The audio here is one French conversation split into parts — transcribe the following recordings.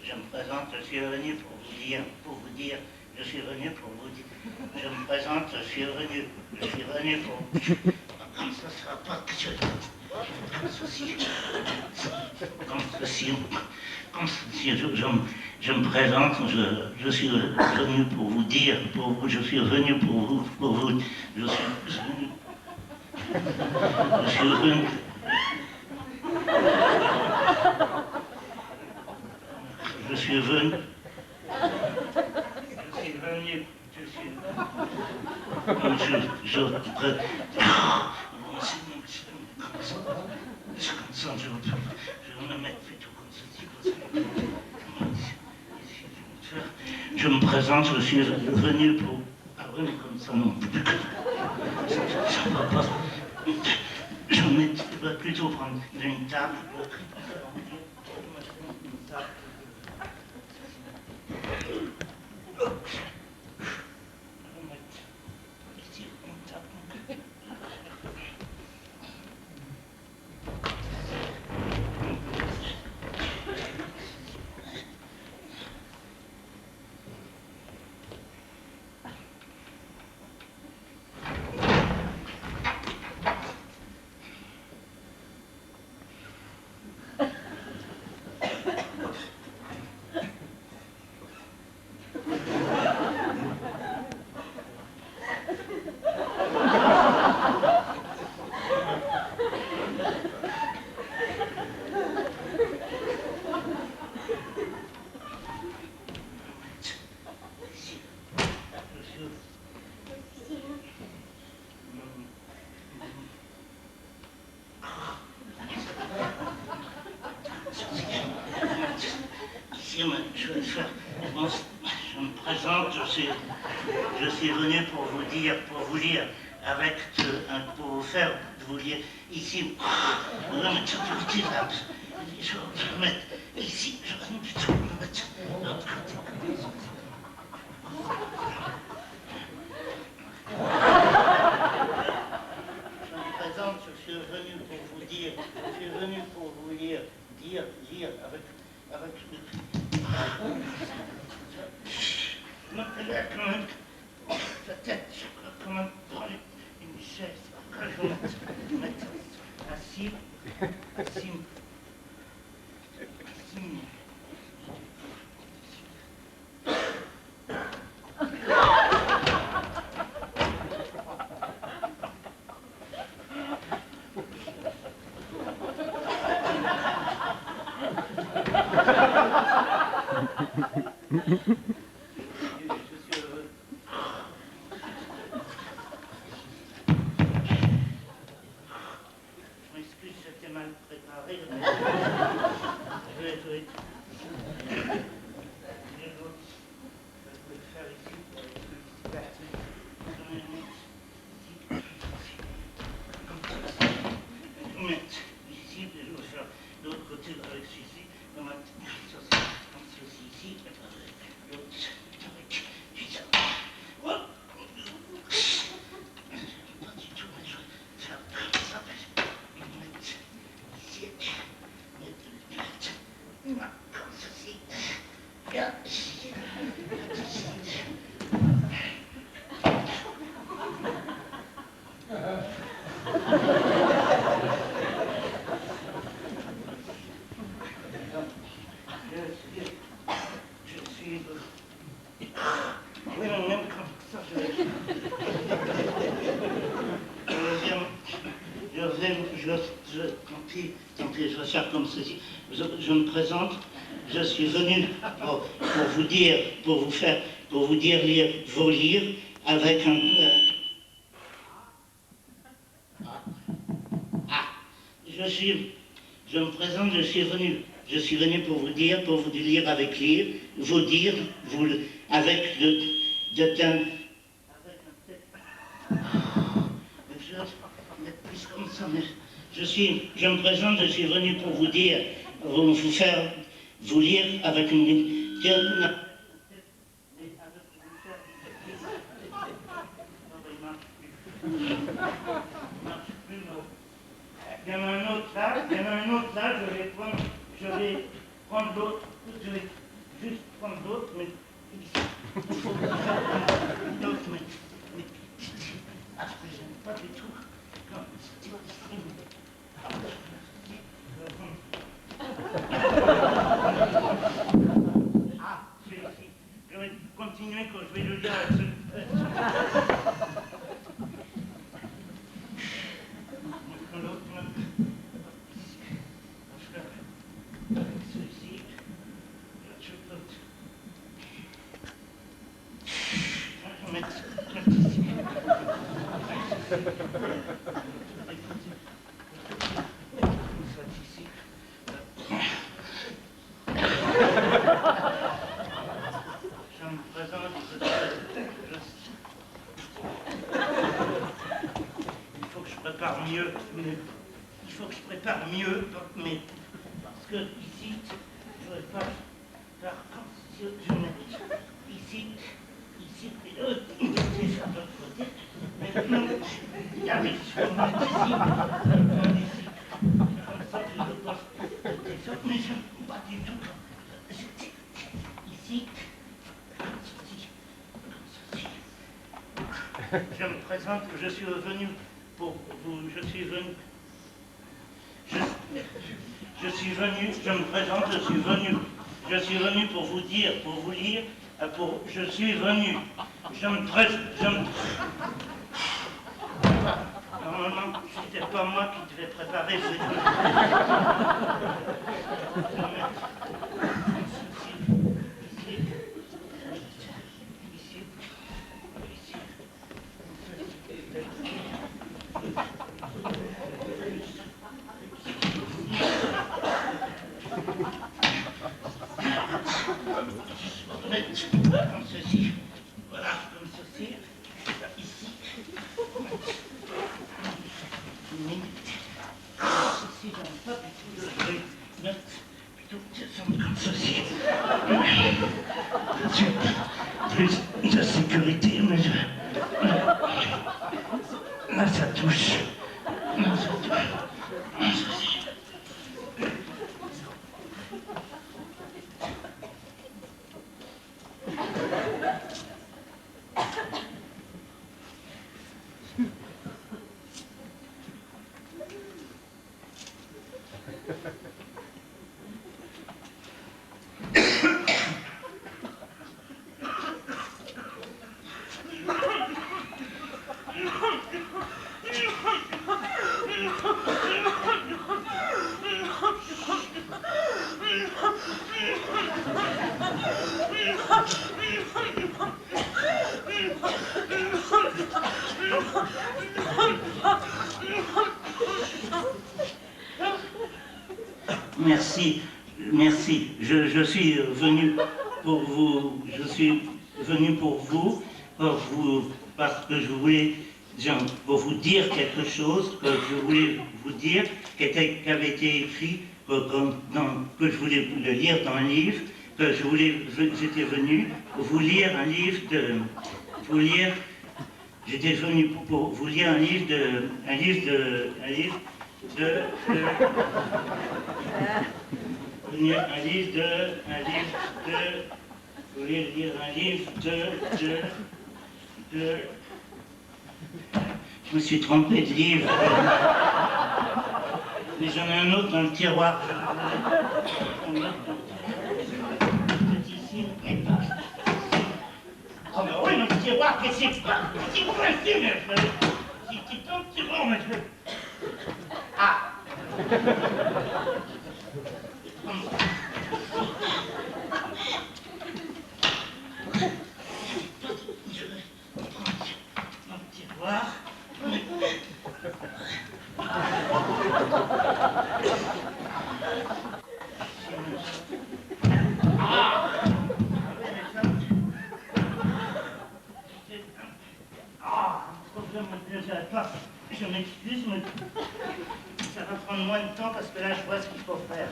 Je me présente, je suis venu pour vous dire, je suis venu pour vous dire, je me présente, je suis venu pour, comme ça sera pas que comme ceci, je me présente, je suis venu pour vous dire, je suis venu pour vous, je suis venu. Je suis venu. Je me présente, je suis venu pour. Ah oui, mais comme ça non. Ça ne va pas. Je vais plutôt prendre une table. Bon, je me présente, je suis venu pour vous dire, pour vous lire, pour vous faire, vous lire ici. Je vais mettre sur le petit laps. Je vais mettre ici, je vais plutôt le mettre de l'autre côté. Je me présente, je suis venu pour vous dire, je suis venu pour vous lire, dire avec je m'appelais quand même, peut-être, je crois quand même prendre une chaise, après je vais mettre assis. Comme ceci. Je me présente, je suis venu pour vous dire, pour vous dire lire vos livres avec un... je me présente, je suis venu pour vous lire avec vous dire, avec de thème. Je me présente, je suis venu pour vous dire, vous lire avec une... Il y en a un autre là, je vais prendre l'autre, je vais juste prendre l'autre, mais l'autre, mais j'aime pas du tout. Je vais continuer quand je vais le lire avec il faut que je prépare mieux, mais parce que ici, je ne vais pas faire comme si je mets ici, et eux, ils étaient sur l'autre côté. Maintenant, il y a les choses ici, comme ça que je dois mais je ne pas du tout. J'étais ici, comme ceci. Je me présente, je suis venu pour vous, je me présente, je suis venu pour vous dire, pour vous lire, je suis venu, normalement, c'était pas moi qui devais préparer ce truc. ici, j'aime pas du tout, je vais mettre plutôt comme ceci. Plus de sécurité, mais là, ça touche. Là, ça touche. Là, ceci. Merci, merci. Je suis venu pour vous. Je suis venu pour vous, parce que je voulais, pour vous dire quelque chose que je voulais vous dire, qui avait été écrit, que je voulais le lire dans un livre, que j'étais venu pour vous lire un livre j'étais venu pour vous lire un livre de, vous voulez lire un livre de, je me suis trompé de livre, mais j'en ai un autre dans le tiroir. Ici, mais pas. Oh, mais oui, dans le tiroir, qu'est-ce que c'est pas? Si vous restez, mais si tu tombes, c'est bon, mais je veux. Ah! Je m'excuse, mais ça va prendre moins de temps parce que là, je vois ce qu'il faut faire.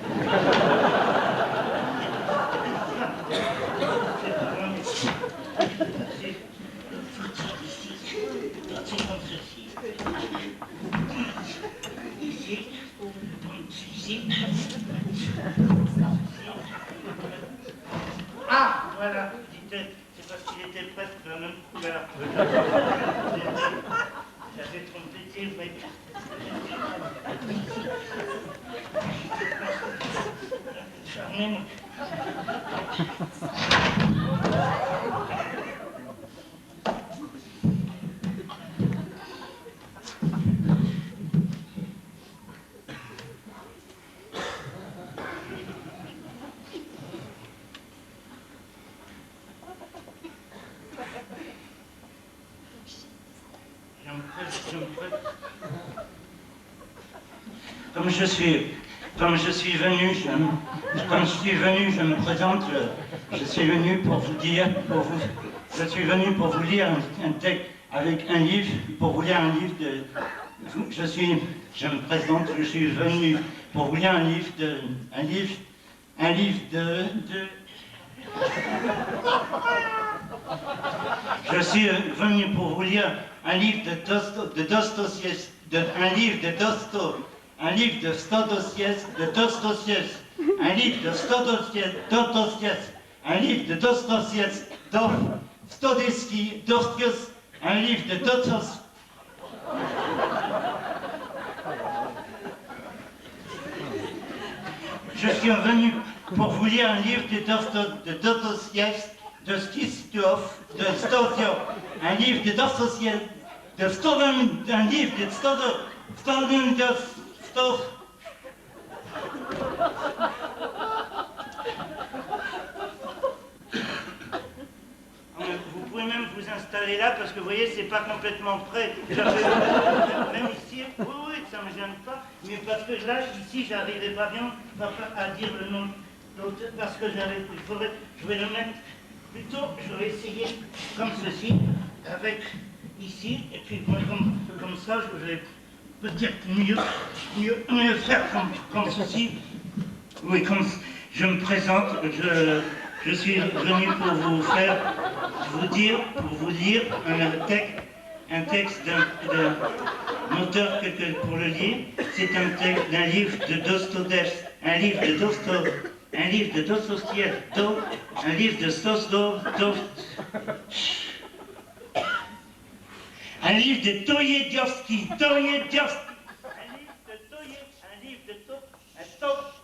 C'est comme ceci. Ici. Ah, voilà. C'est parce qu'il était presque de la même couleur. J'avais trompé de livre, mais... Charmé. Comme je suis venu, je me présente, je suis venu pour vous dire, je suis venu pour vous lire un texte avec un livre, pour vous lire un livre de, je me présente, je suis venu pour vous lire un livre de, je suis venu pour vous lire un livre de Dostoïevski, un livre de Dostoïevski, un livre de Dostoïevski, un livre de Dostoïevski, un livre de Dostoïevski, un livre de Dostoïevski. Je suis venu pour vous lire un livre de Dostoïevski, de Skistov, de Stoziov, un livre de Dostoïevski, un livre de Stoziov. Vous pouvez même vous installer là parce que vous voyez, c'est pas complètement prêt. Même ici, oui, ça me gêne pas, mais parce que là, ici, j'arriverai pas bien à dire le nom de l'auteur parce que je vais le mettre plutôt, je vais essayer comme ceci, avec ici, et puis moi, comme ça, je vais peut-être mieux faire comme ceci. Oui, comme je me présente, je suis venu pour vous lire un texte d'un auteur que pour le lire. C'est un texte d'un livre de Dostoïevski, un livre de Dostoïevski, un livre de un livre de Dostoïevski, stop.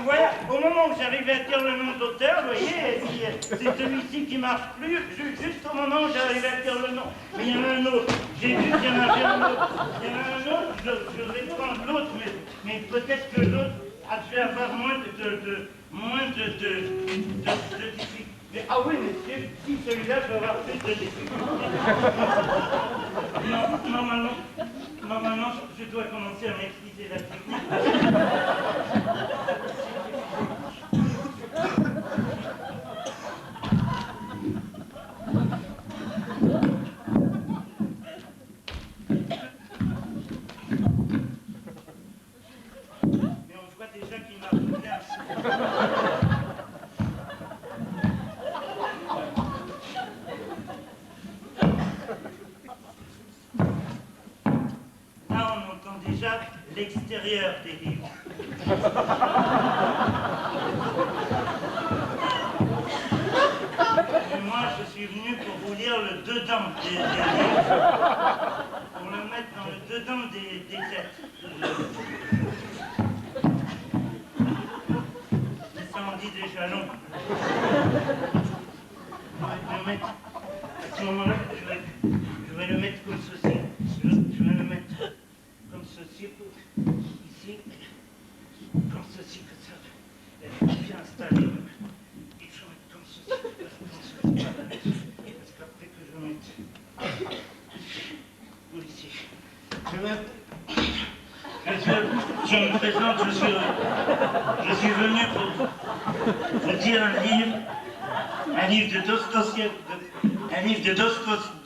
Voilà, au moment où j'arrivais à dire le nom de l'auteur, vous voyez, c'est celui-ci qui marche plus, juste au moment où j'arrivais à dire le nom. Mais il y en a un autre, j'ai vu qu'il y en avait un autre, je vais prendre l'autre, mais peut-être que l'autre a dû avoir moins de difficultés. Mais, ah oui, monsieur, si celui-là, je vais avoir plus de difficultés. Normalement, je dois commencer à m'expliquer la technique. Mais on voit déjà qu'il marche bien. Là, on entend déjà l'extérieur des livres. Et moi, je suis venu pour vous lire le dedans des livres, pour le mettre dans le dedans des êtres. Ça en dit déjà long. À ce moment-là, je vais le mettre comme ceci. Je vais le mettre comme ceci, ici, comme ceci, que ça va bien installé. Et je vais mettre comme ceci, parce qu'après que je mette ici, je me présente, je suis venu pour vous dire un livre de Dostoïevski. Un livre de Dostoïevski.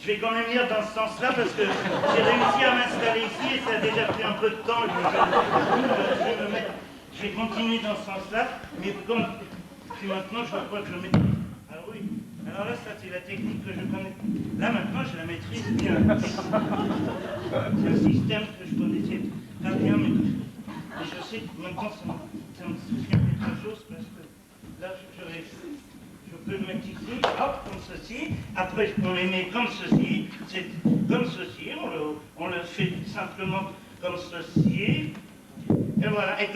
Je vais quand même lire dans ce sens-là parce que j'ai réussi à m'installer ici et ça a déjà pris un peu de temps. Je vais continuer dans ce sens-là, mais comme puis maintenant je vois que je mets. Ah oui, alors là ça c'est la technique que je connais. Là maintenant je la maîtrise bien. C'est un système que je connaissais pas bien, mais je sais que maintenant ça me souvient quelque chose parce que là je peux le mettre ici, hop, comme ceci. Après, on les met comme ceci. C'est comme ceci. On le fait simplement comme ceci. Et voilà. Et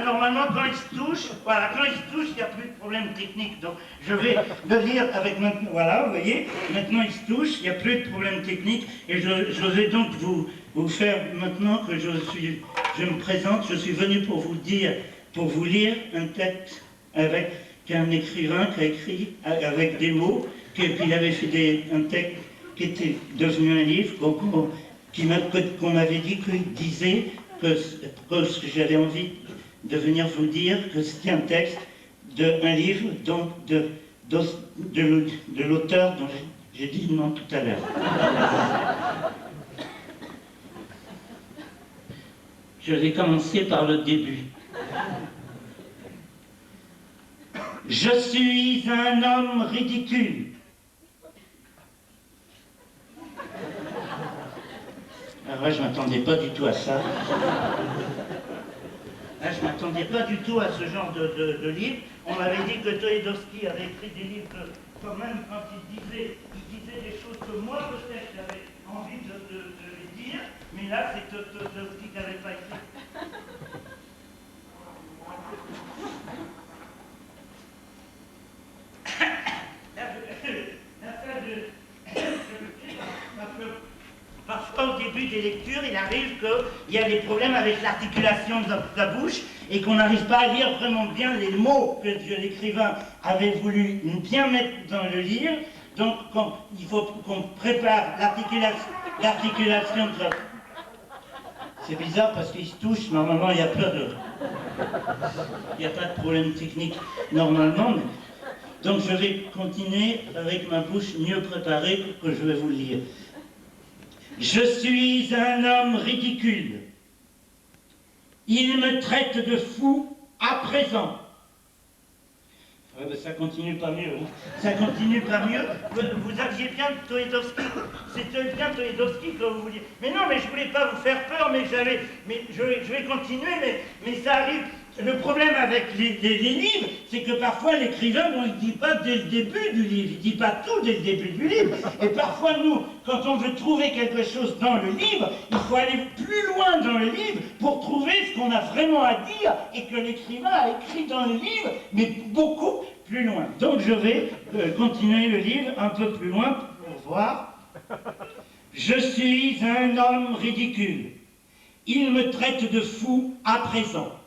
normalement, quand ils se touchent, il n'y a plus de problème technique. Donc, je vais le lire avec maintenant. Voilà, vous voyez. Maintenant, ils se touchent, il n'y a plus de problème technique. Et je vais donc vous faire, maintenant que je me présente, je suis venu pour vous lire un texte avec qu'un écrivain qui a écrit avec des mots, qu'il avait fait un texte qui était devenu un livre, qu'on m'avait dit qu'il disait que j'avais envie de venir vous dire que c'était un texte d'un livre de l'auteur dont j'ai dit le nom tout à l'heure. Je vais commencer par le début. Je suis un homme ridicule. Alors là, je ne m'attendais pas du tout à ça. Là, je ne m'attendais pas du tout à ce genre de livre. On m'avait dit que Dostoïevski avait écrit des livres quand même, quand il disait des choses que moi, peut-être, j'avais envie de les dire, mais là, c'est Dostoïevski qui n'avait pas écrit. Parfois, au début des lectures, il arrive qu'il y a des problèmes avec l'articulation de la bouche et qu'on n'arrive pas à lire vraiment bien les mots que l'écrivain avait voulu bien mettre dans le livre. Donc, il faut qu'on prépare l'articulation de la... C'est bizarre parce qu'ils se touchent, normalement il n'y a pas de... Il n'y a pas de problème technique normalement. Donc je vais continuer avec ma bouche mieux préparée que je vais vous le lire. Je suis un homme ridicule. Il me traite de fou à présent. Ouais, ben ça continue pas mieux. Hein. Ça continue pas mieux. Vous aviez bien Toledowski. C'était bien Toledowski que vous vouliez. Mais non, mais je voulais pas vous faire peur, mais je vais continuer, mais ça arrive. Le problème avec les livres, c'est que parfois l'écrivain, bon, il ne dit pas dès le début du livre, il ne dit pas tout dès le début du livre. Et parfois, nous, quand on veut trouver quelque chose dans le livre, il faut aller plus loin dans le livre pour trouver ce qu'on a vraiment à dire et que l'écrivain a écrit dans le livre, mais beaucoup plus loin. Donc je vais continuer le livre un peu plus loin pour voir. Je suis un homme ridicule. Il me traite de fou à présent.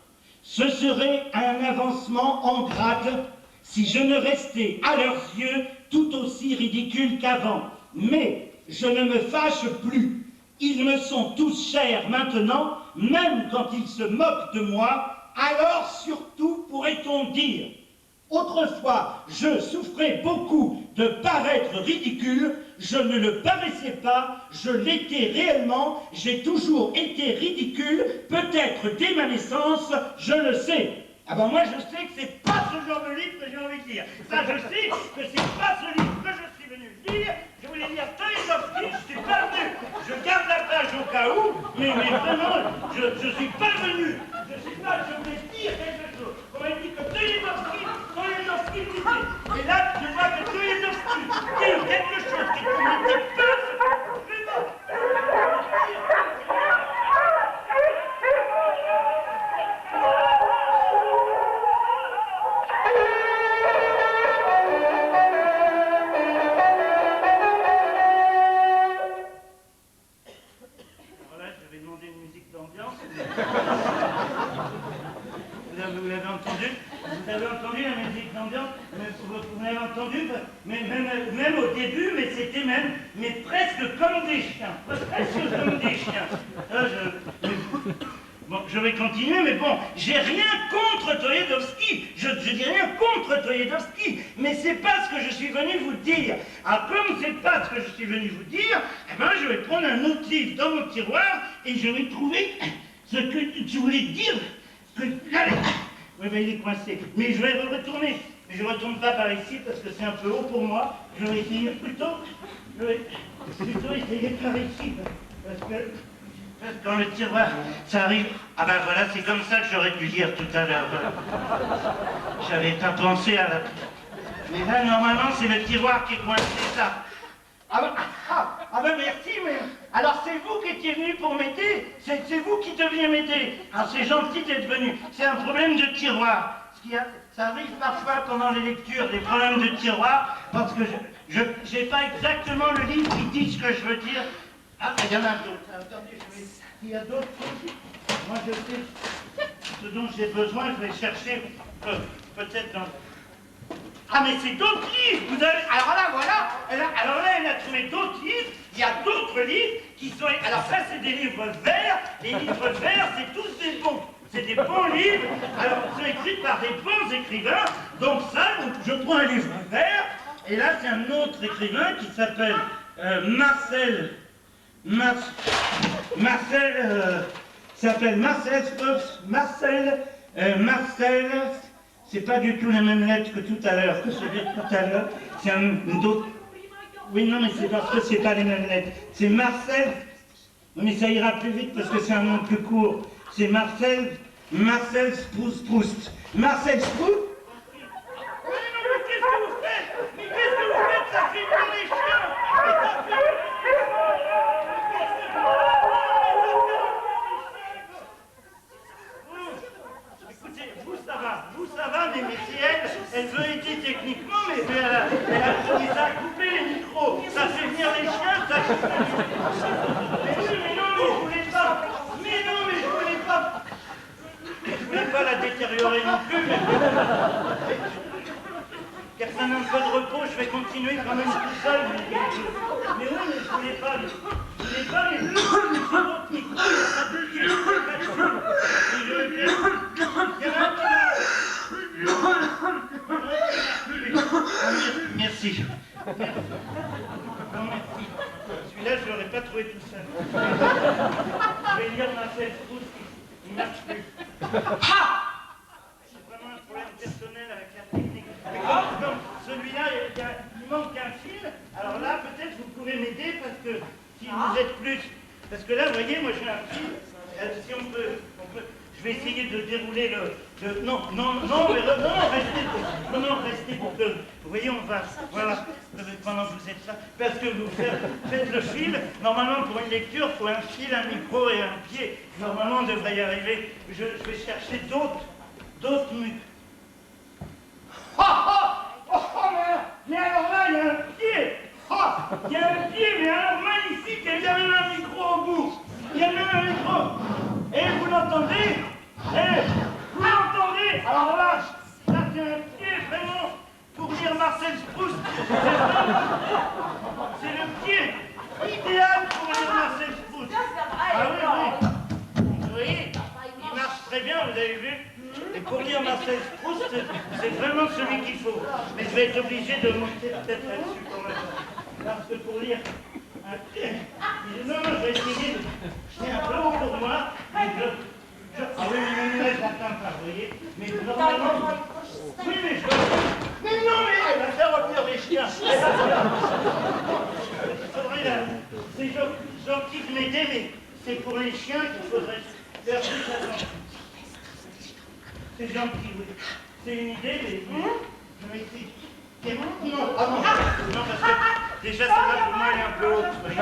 Ce serait un avancement en grade si je ne restais à leurs yeux tout aussi ridicule qu'avant. Mais je ne me fâche plus. Ils me sont tous chers maintenant, même quand ils se moquent de moi, alors surtout pourrait-on dire. Autrefois, je souffrais beaucoup de paraître ridicule, je ne le paraissais pas, je l'étais réellement, j'ai toujours été ridicule, peut-être dès ma naissance, je le sais. Ah ben moi je sais que c'est pas ce genre de livre que j'ai envie de lire. Ça je sais que c'est pas ce livre que je suis venu lire. Je voulais lire Toledowski, je suis pas venu. Je garde la page au cas où, mais vraiment, je suis pas venu. Je voulais dire quelque chose. On m'a dit que Toledowski disait. Et là, je vois que Toledowski dit quelque chose qui ne dit pas vraiment. Voilà, je vais demander une musique d'ambiance. Vous l'avez entendu? Vous avez entendu la musique d'ambiance? Vous l'avez entendu? Même au début, mais c'était mais presque comme des chiens. Presque comme des chiens. Bon, je vais continuer, mais bon, j'ai rien contre Toledowski. Je dis rien contre Toledowski, mais c'est pas ce que je suis venu vous dire. Alors, comme c'est pas ce que je suis venu vous dire, eh ben, je vais prendre un autre livre dans mon tiroir et je vais trouver ce que je voulais dire. Là, oui, mais il est coincé. Mais je vais retourner. Mais je ne retourne pas par ici parce que c'est un peu haut pour moi. Je vais essayer plutôt essayer par ici. Parce que dans le tiroir, ça arrive. Ah ben voilà, c'est comme ça que j'aurais dû lire tout à l'heure. J'avais pas pensé à la... Mais là, normalement, c'est le tiroir qui est coincé, ça. Ah ben merci, mais... Alors c'est vous qui étiez venu pour m'aider. C'est vous qui deviez m'aider. Alors c'est gentil d'être venu. C'est un problème de tiroir. Ça arrive parfois pendant les lectures, des problèmes de tiroir, parce que je n'ai pas exactement le livre qui dit ce que je veux dire. Ah, il y en a d'autres. Attendez, il y a d'autres choses. Moi, je sais ce dont j'ai besoin. Je vais chercher peut-être dans... Ah, mais c'est d'autres livres. Vous avez... Alors là, voilà. Alors là, elle a trouvé d'autres livres. Il y a d'autres livres qui sont... Alors ça, c'est des livres verts. Les livres verts, c'est tous des bons. C'est des bons livres. Alors, ils sont écrits par des bons écrivains. Donc ça, je prends un livre vert. Et là, c'est un autre écrivain qui s'appelle Marcel, c'est pas du tout la même lettre que tout à l'heure, que celui de tout à l'heure. C'est un autre. Oui, non, mais c'est parce que c'est pas les mêmes lettres. C'est Marcel. Mais ça ira plus vite parce que c'est un nom plus court. C'est Marcel Proust. Marcel Proust. Mais qu'est-ce que vous faites? Mais qu'est-ce que vous faites? Ça fait venir les chiens! Écoutez, vous ça va, mais c'est elle veut aider techniquement, mais elle a trouvé ça à couper les micros. Ça fait venir les chiens, ça coupe les micros. Mais oui, mais non, mais je voulais pas. Mais non, mais je voulais pas. Je voulais pas la détériorer non plus, mais... Personne n'a un peu de repos, je vais continuer quand même tout seul. Mais oui, mais je voulais pas n'ai pas les deux, c'est votre micro, il n'y a pas de fil, il n'y a pas de fil. Et je répète, il y a un canard. Merci. Non, merci. Celui-là, je ne l'aurais pas trouvé tout seul. Je vais lire Marcel Proust, il ne marche plus. C'est vraiment un problème personnel avec la technique. Donc, celui-là, il manque un fil. Alors là, peut-être vous pouvez m'aider parce que si vous êtes plus... Parce que là, vous voyez, moi j'ai un fil. Si on peut... Je vais essayer de dérouler le... Non, restez pour que... Vous voyez, on va... Voilà, pendant que vous êtes là. Parce que vous faites le fil. Normalement, pour une lecture, il faut un fil, un micro et un pied. Normalement, on devrait y arriver. Je vais chercher d'autres mucs. Mais alors là, il y a un pied. Il y a un pied, mais alors magnifique. Il y a même un micro au bout. Il y a même un micro. Et vous l'entendez? Vous l'entendez? Alors là, c'est un pied vraiment pour lire Marcel Proust. C'est le pied idéal pour lire Marcel Proust. Ah oui. Vous voyez, il marche très bien, vous avez vu? Et pour lire Marcel Proust, c'est vraiment celui qu'il faut. Mais je vais être obligé de monter peut-être là-dessus quand même. Parce que pour lire un pied... Non, je vais essayer de... C'est un peu haut pour moi. Ah oui, mais là, je l'atteins pas, vous voyez. Mais normalement... Oui, mais je... Mais non, mais elle va faire revenir des chiens. Il faudrait là... C'est gentil de m'aider, mais c'est pour les chiens qu'il faudrait faire plus attention. C'est gentil, oui. C'est une idée, mais... Je vais essayer. Non, parce que déjà, ça va pour moi, elle est un peu haute, vous voyez.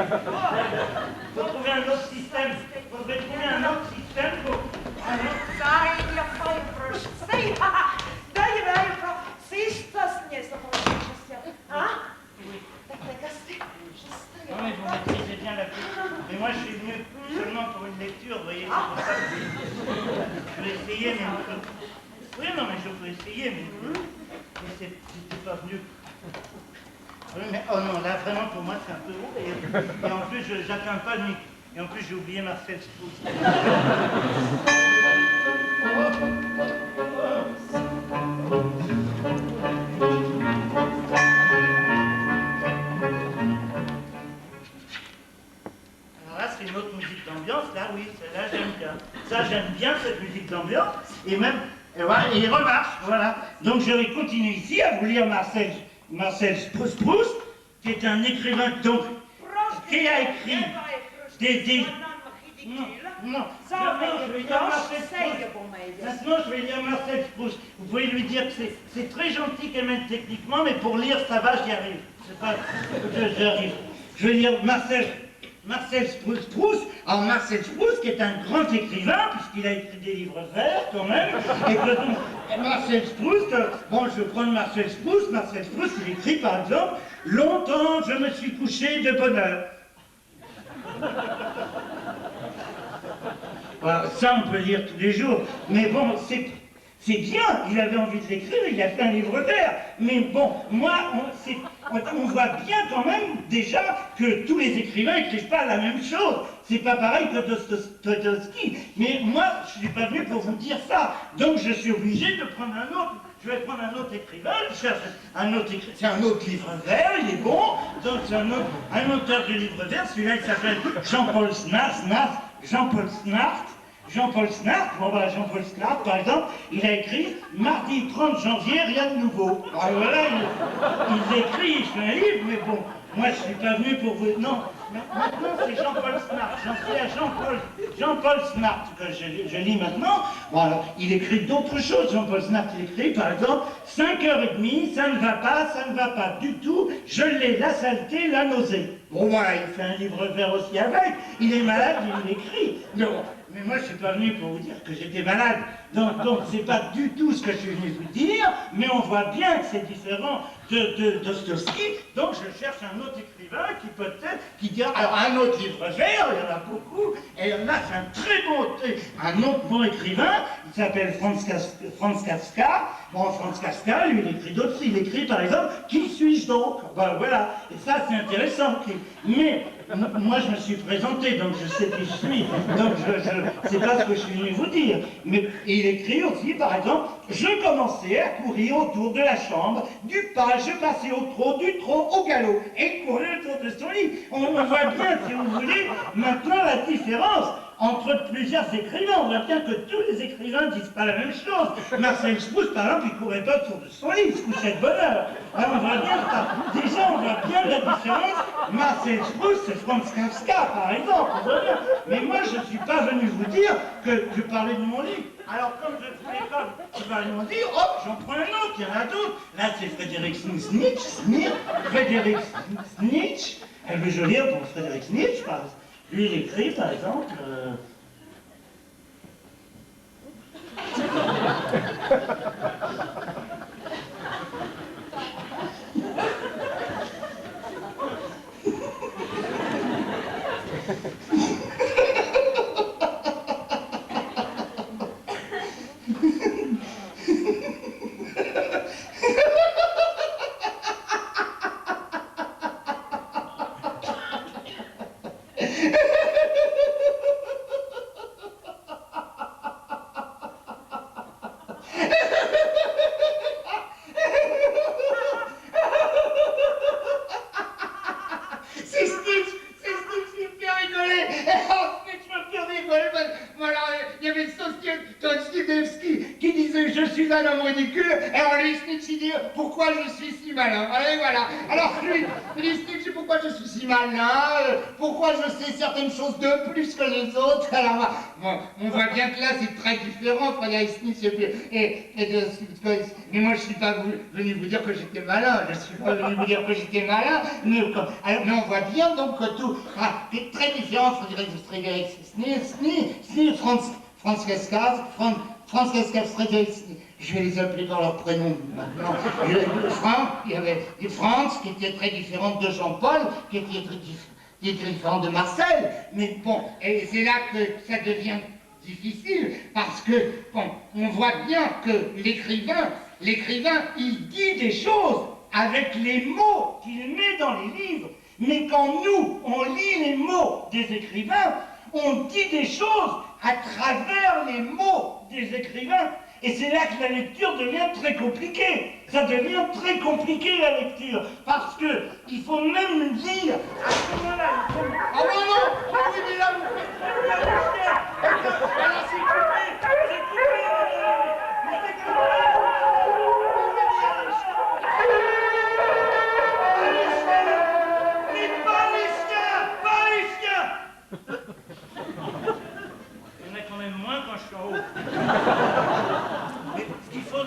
Il faut trouver un autre système. Il faudrait trouver un autre système pour... Non, mais vous maîtrisez bien la pluie. Mais moi, je suis venu seulement pour une lecture, vous voyez. C'est pour ça que je vais essayer, mais... Oui, non, mais je peux essayer, mais c'était pas venu. Oui, mais oh non, là, vraiment, pour moi, c'est un peu haut. Et en plus, j'atteins pas le micro. Et en plus, j'ai oublié Marcel Proust. C'est une autre musique d'ambiance, là, oui, celle-là, j'aime bien. Ça, j'aime bien cette musique d'ambiance, et même, et voilà, il remarche, voilà. Donc, je vais continuer ici à vous lire Marcel Proust, qui est un écrivain, donc, qui a écrit des... Non, je vais lire Marcel Proust. Maintenant, je vais lire Marcel Proust. Vous pouvez lui dire que c'est très gentil qu'elle m'aide techniquement, mais pour lire, ça va, j'y arrive. C'est pas... J'arrive. Je vais lire Marcel Proust, alors Marcel Proust qui est un grand écrivain, puisqu'il a écrit des livres verts quand même, et que donc, Marcel Proust, bon je vais prendre Marcel Proust, il écrit par exemple, « Longtemps je me suis couché de bonne heure ». Voilà, ça on peut lire tous les jours, mais bon, c'est bien, il avait envie de l'écrire, il a fait un livre vert. Mais bon, moi, on voit bien quand même déjà que tous les écrivains n'écrivent pas la même chose. C'est pas pareil que Dostoïevski. Mais moi, je suis pas venu pour vous dire ça. Donc je suis obligé de prendre un autre. Je vais prendre un autre écrivain, je cherche un autre écrivain. C'est un autre livre vert, il est bon. Donc c'est un auteur de livre vert, celui-là il s'appelle Jean-Paul Snart, bon bah Jean-Paul Snart, par exemple, il a écrit « Mardi 30 janvier, rien de nouveau ». Alors voilà, il écrit, il fait un livre, mais bon, moi je suis pas venu pour vous... Non, maintenant c'est Jean-Paul Snart, j'en suis à Jean-Paul Snart que je lis maintenant. Bon alors, il écrit d'autres choses, Jean-Paul Snart, il écrit par exemple « 5h30, ça ne va pas du tout, je l'ai, la saleté, la nausée ». Bon voilà, il fait un livre vert aussi avec, il est malade, il l'écrit. Non. Mais moi, je suis pas venu pour vous dire que j'étais malade. Donc c'est pas du tout ce que je suis venu vous dire, mais on voit bien que c'est différent de Dostoïevski. Donc je cherche un autre écrivain qui peut-être, qui dira, alors un autre livre vert, il y en a beaucoup, et là c'est un très un autre bon écrivain, il s'appelle Franz Kafka. Bon, Franz Kafka, lui, il écrit d'autres, il écrit par exemple, qui suis-je donc? Ben voilà, et ça c'est intéressant. Mais moi je me suis présenté, donc je sais qui je suis, donc c'est pas ce que je suis venu vous dire. Mais il écrit aussi, par exemple, je commençais à courir autour de la chambre, du pas, je passais au trot, du trot au galop, et il courait autour de son lit. On voit bien, si vous voulez, maintenant la différence entre plusieurs écrivains. On voit bien que tous les écrivains disent pas la même chose. Marcel Proust, par exemple, il courait pas autour de son lit, il se couchait de bonne heure. Alors on voit bien ça. Déjà, on voit bien la différence. Marcel Proust, c'est Franz Kafka, par exemple. On voit bien. Mais moi, je ne suis pas venu vous dire que je parlais de mon livre. Alors, comme je fais l'école, je vais aller dire, hop, j'en prends un autre, il y en a d'autres. Là, c'est Frédéric Nietzsche. Frédéric Nietzsche. Elle veut je lire pour Frédéric Nietzsche, par exemple. Lui, il écrit, par exemple... Pourquoi je suis si malin? Allez, voilà. Alors, lui, Nietzsche, pourquoi je suis si malin? Pourquoi je sais certaines choses de plus que les autres? Alors, bon, on voit bien que là, c'est très différent, Frédéric Nietzsche mais moi, je ne suis pas venu vous dire que j'étais malin. Je ne suis pas venu vous dire que j'étais malin. Mais on voit bien, donc, que tout est très différent, Frédéric Nietzsche, Franz Kafka, Frédéric, je vais les appeler par leur prénom maintenant. Il y avait Franz, qui était très différente de Jean-Paul, qui était différent de Marcel. Mais bon, et c'est là que ça devient difficile, parce que, bon, on voit bien que l'écrivain, il dit des choses avec les mots qu'il met dans les livres. Mais quand nous, on lit les mots des écrivains, on dit des choses à travers les mots des écrivains. Et c'est là que la lecture devient très compliquée. Ça devient très compliqué, la lecture. Parce que il faut même lire à ce moment-là. Ah non, non! Ah oui, mais là, vous faites alors, c'est coupé! C'est coupé! Mais c'est coupé! Mais pas les chiens! Pas les chiens! Il y en a quand même moins quand je suis en haut. Mais ce qu'il faut,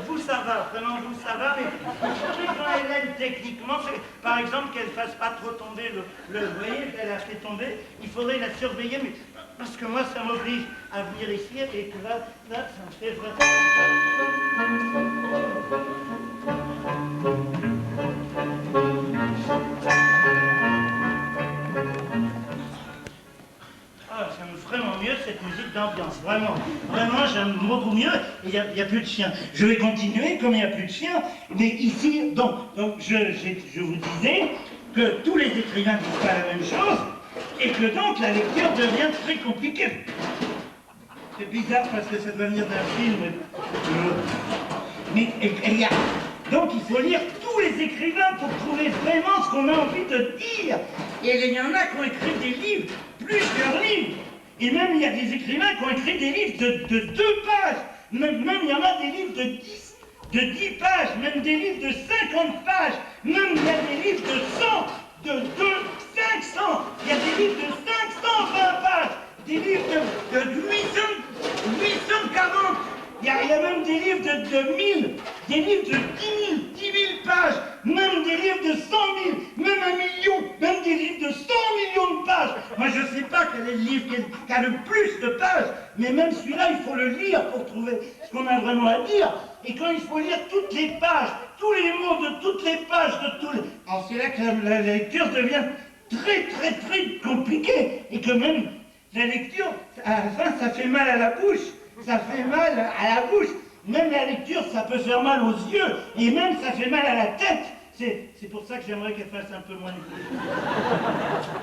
vous ça va, vraiment vous ça va, mais quand elle aide techniquement, par exemple qu'elle ne fasse pas trop tomber vous voyez, qu'elle a fait tomber, il faudrait la surveiller, mais parce que moi ça m'oblige à venir ici et que là ça me fait vraiment... J'aime vraiment mieux cette musique d'ambiance, vraiment, j'aime beaucoup mieux, et il n'y a plus de chiens. Je vais continuer, comme il n'y a plus de chiens, mais ici, donc je vous disais que tous les écrivains ne disent pas la même chose, et que donc la lecture devient très compliquée. C'est bizarre parce que ça doit venir d'un film, mais donc il faut lire tous les écrivains pour trouver vraiment ce qu'on a envie de dire. Et il y en a qui ont écrit des livres, plusieurs livres. Et même il y a des écrivains qui ont écrit des livres de 2 pages. Même il y en a des livres de 10 pages, même des livres de 50 pages. Même il y a des livres de 100, de 500. Il y a des livres de 520 pages. Des livres de 840. Il y a même des livres de 1000, des livres de 10 000 pages, même des livres de 100 000, même 1 million, même des livres de 100 millions de pages. Moi, je sais pas quel est le livre qui a le plus de pages, mais même celui-là, il faut le lire pour trouver ce qu'on a vraiment à dire. Et quand il faut lire toutes les pages, tous les mots de toutes les pages, de tous les... Alors c'est là que la lecture devient très compliquée. Et que même la lecture, à la fin, ça fait mal à la bouche. Ça fait mal à la bouche. Même la lecture, ça peut faire mal aux yeux. Et même, ça fait mal à la tête. C'est pour ça que j'aimerais qu'elle fasse un peu moins de bruit.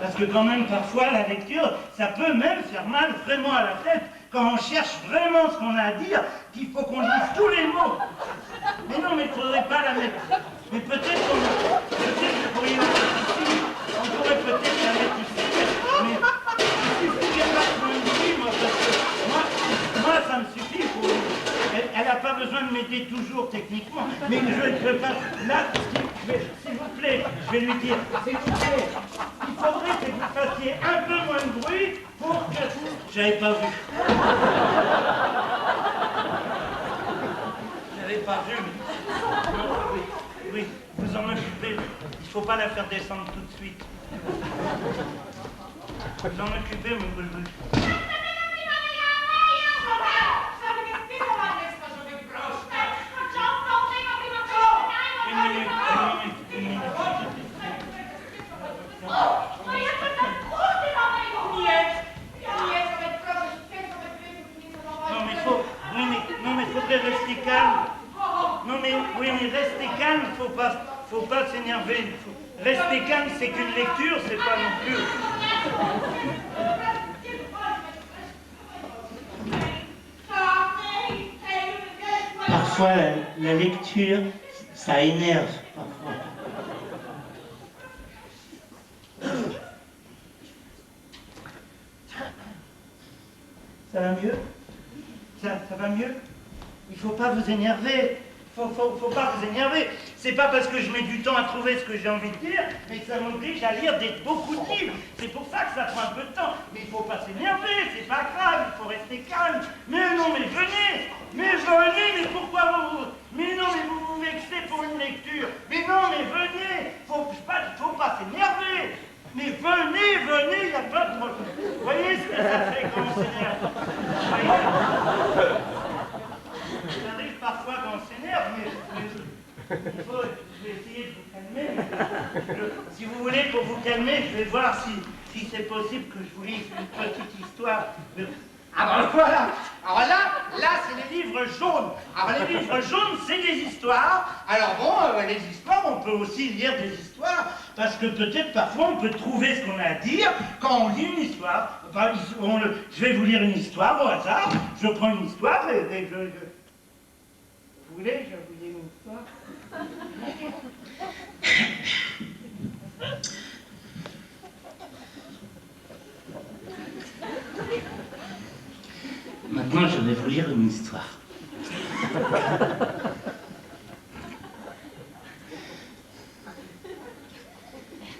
Parce que quand même, parfois, la lecture, ça peut même faire mal vraiment à la tête. Quand on cherche vraiment ce qu'on a à dire, qu'il faut qu'on lise tous les mots. Mais non, mais il ne faudrait pas la mettre. Mais peut-être que pourriez ici. On pourrait peut-être la mettre ici. Mais il suffit qu'elle fasse moins de bruit, moi, parce que moi, ça me suffit pour... Elle n'a pas besoin de m'aider toujours techniquement, mais je passe là, s'il vous plaît, je vais lui dire, s'il vous plaît, il faudrait que vous fassiez un peu moins de bruit pour que... J'avais pas vu. J'avais pas vu. Oui, vous en occupez. Il ne faut pas la faire descendre tout de suite. Vous en occupez, mon boulboul. Rester calme. Non mais oui, mais rester calme, faut pas s'énerver. Rester calme, c'est qu'une lecture, c'est pas non plus. Parfois, la lecture, ça énerve. Parfois. Ça va mieux? Ça va mieux? Il ne faut pas vous énerver. Faut pas vous énerver. C'est pas parce que je mets du temps à trouver ce que j'ai envie de dire, mais ça m'oblige à lire beaucoup de livres. C'est pour ça que ça prend un peu de temps. Mais il ne faut pas s'énerver, c'est pas grave, il faut rester calme. Mais non, mais venez, mais pourquoi vous... Mais non, mais vous vous vexez pour une lecture. Mais non, mais venez, faut pas s'énerver. Mais venez, il n'y a pas de problème. Vous voyez ce que ça fait quand on s'énerve? Ça arrive parfois quand on s'énerve, mais je vais essayer de vous calmer. Si vous voulez, pour vous calmer, je vais voir si c'est possible que je vous lise une petite histoire. Ah ben voilà. Alors là c'est les livres jaunes. Alors les livres jaunes, c'est des histoires. Alors bon, les histoires, on peut aussi lire des histoires, parce que peut-être parfois on peut trouver ce qu'on a à dire quand on lit une histoire. Enfin, je vais vous lire une histoire au hasard. Je prends une histoire et Vous voulez, je vais vous lire une histoire. Maintenant, je vais vous lire une histoire.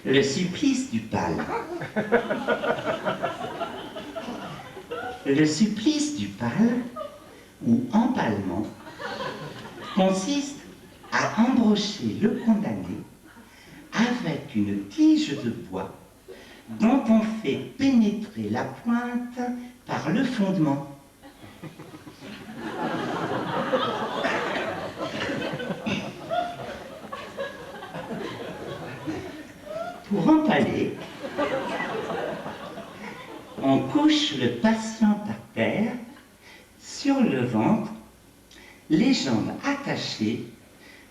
Le supplice du pal. Le supplice du pal, ou empalement, consiste à embrocher le condamné avec une tige de bois dont on fait pénétrer la pointe par le fondement. Pour empaler, on couche le patient par terre, sur le ventre, les jambes attachées,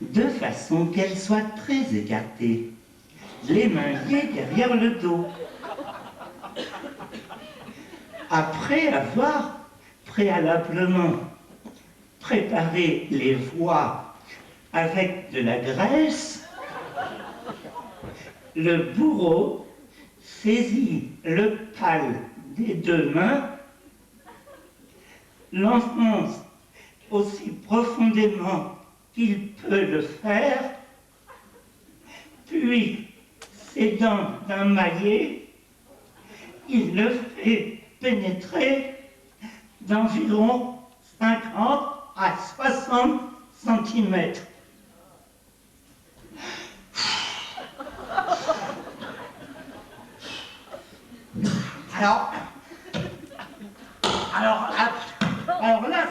de façon qu'elles soient très écartées, les mains liées derrière le dos. Après avoir préalablement préparé les voies avec de la graisse, le bourreau saisit le pal des deux mains, l'enfonce aussi profondément qu'il peut le faire, puis, s'aidant d'un maillet, il le fait pénétrer d'environ 50 à 60 cm. Alors, alors là,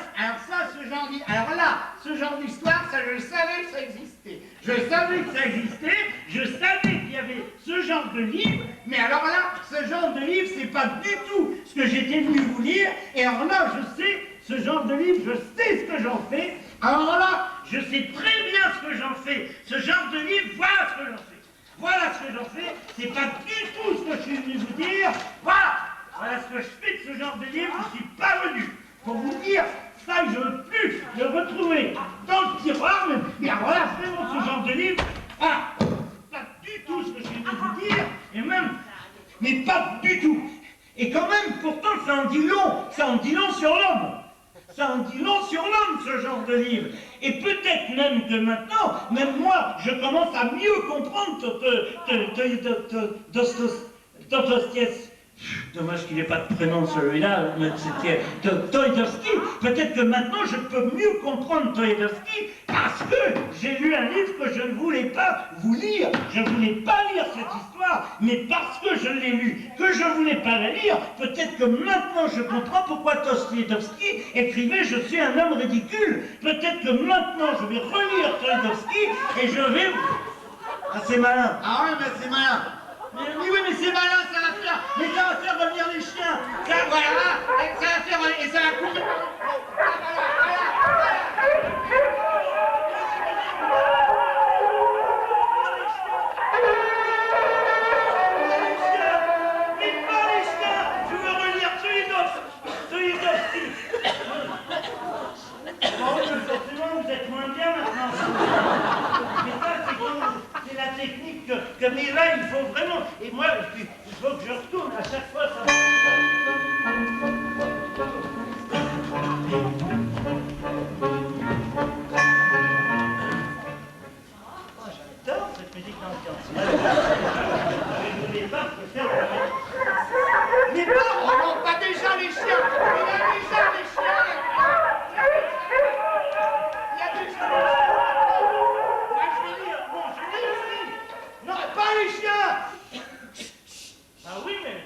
ce genre d'histoire, ça, je savais que ça existait. Je savais que ça existait, je savais qu'il y avait ce genre de livre, mais alors là, ce genre de livre, c'est pas du tout ce que j'étais venu vous lire, et alors là, je sais, ce genre de livre, je sais ce que j'en fais, alors là, je sais très bien ce que j'en fais. Ce genre de livre, voilà ce que j'en fais. Voilà ce que j'en fais, c'est pas du tout ce que je suis venu vous dire, voilà ce que je fais de ce genre de livre, je suis parvenu. Pour vous dire, ça, je ne veux plus le retrouver dans le tiroir, mais voilà, vraiment ce genre de livre, pas du tout ce que je viens de vous dire, et même, mais pas du tout. Et quand même, pourtant, ça en dit long sur l'homme. Ça en dit long sur l'homme, ce genre de livre. Et peut-être même que maintenant, même moi, je commence à mieux comprendre Dostoïevski. Dommage qu'il n'ait pas de prénom celui-là, mais c'était Dostoïevski. Peut-être que maintenant je peux mieux comprendre Dostoïevski parce que j'ai lu un livre que je ne voulais pas vous lire. Je ne voulais pas lire cette histoire, mais parce que je l'ai lu, que je ne voulais pas la lire, peut-être que maintenant je comprends pourquoi Dostoïevski écrivait « Je suis un homme ridicule ». Peut-être que maintenant je vais relire Dostoïevski et je vais... Ah, c'est malin. Ah ouais, mais c'est malin. Mais oui, mais c'est malin, ça va faire revenir les chiens. Ça, voilà, et ça va faire, et ça va couper. Mais pas les chiens. Je veux relire Dostoïevski. Bon, forcément, vous êtes moins bien maintenant. Mais ça, c'est la technique mais là, il faut vraiment... Et moi, il faut que je retourne à chaque fois. Ça... Oh, j'adore cette musique d'ambiance. Je ne voulais pas faire... Mais non, on pas déjà les chiens. Il y a déjà les chiens. Il y a déjà les chiens. Non, pas les chiens! Ah oui, mais...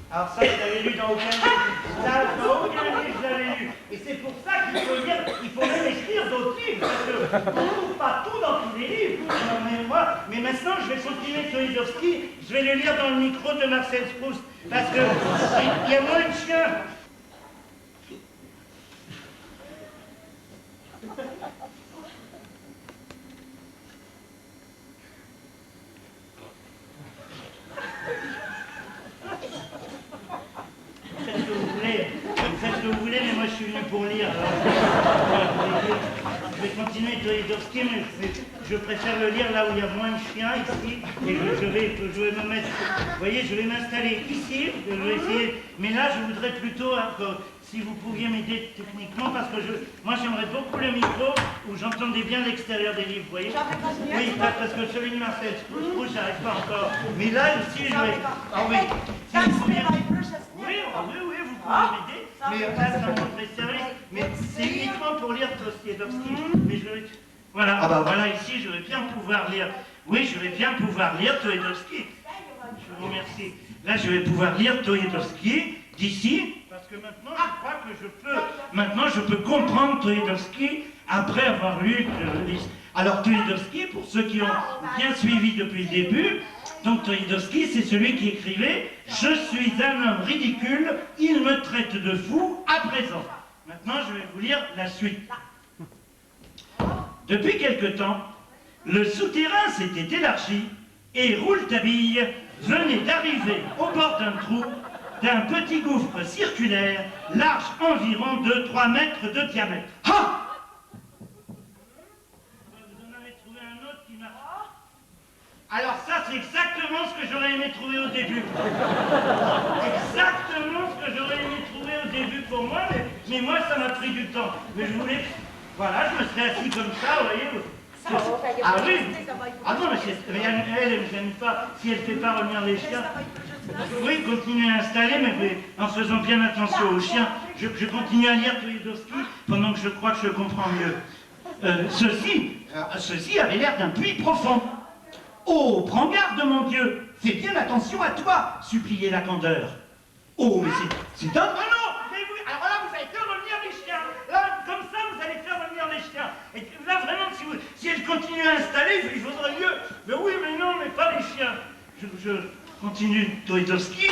Alors ça, je l'avais lu dans aucun livre. Ça, dans aucun livre, je l'avais lu. Et c'est pour ça qu'il faut lire, il faut même écrire d'autres livres, parce qu'on ne trouve pas tout dans tous les livres. Mais maintenant, je vais continuer Dostoïevski, je vais le lire dans le micro de Marcel Proust, parce que il y a moins de chiens. Faites ce que vous voulez, mais moi je suis venu pour lire. Alors, je vais continuer Dostoïevski, mais je préfère le lire là où il y a moins de chiens, ici. Et je vais me mettre... Vous voyez, je vais m'installer ici, je vais essayer... Mais là, je voudrais plutôt, si vous pouviez m'aider techniquement, parce que moi j'aimerais beaucoup le micro où j'entendais bien l'extérieur des livres, vous voyez. Oui, parce que celui de Marcel Proust, j'arrive pas encore. Mais là, ici, je vais... Ah oui, si vous pouviez... Oui, vous pouvez m'aider. Mais là, ça me montrait service. Mais c'est uniquement pour lire Dostoïevski. Mais voilà, voilà, ici, je vais bien pouvoir lire. Oui, je vais bien pouvoir lire Dostoïevski. Je vous remercie. Là, je vais pouvoir lire Dostoïevski d'ici, parce que maintenant, je crois que maintenant, je peux comprendre Dostoïevski après avoir lu Alors, Dostoïevski, pour ceux qui ont bien suivi depuis le début, donc Dostoïevski, c'est celui qui écrivait « Je suis un homme ridicule, il me traite de fou à présent ». Maintenant, je vais vous lire la suite. Depuis quelque temps, le souterrain s'était élargi et Rouletabille venait d'arriver au bord d'un trou d'un petit gouffre circulaire, large environ de 3 mètres de diamètre. Ha! Alors ça, c'est exactement ce que j'aurais aimé trouver au début. Exactement ce que j'aurais aimé trouver au début pour moi, mais moi, ça m'a pris du temps. Mais je voulais... Voilà, je me serais assis comme ça, vous voyez. Ah oui. Ah non, mais elle ne gêne pas si elle ne fait pas revenir les chiens. Oui, continuez à installer, mais oui, en faisant bien attention aux chiens. Je continue à lire Toyedowski pendant que je crois que je comprends mieux. Ceci avait l'air d'un puits profond. Oh, prends garde, mon Dieu, fais bien attention à toi, suppliait la candeur. Oh, mais c'est un... Ah non, mais oui, alors là, vous allez faire revenir les chiens. Là, comme ça, vous allez faire revenir les chiens. Et là, vraiment, si elle continue à installer, il vaudrait mieux. Mais oui, mais non, mais pas les chiens. Je continue Toyedowski.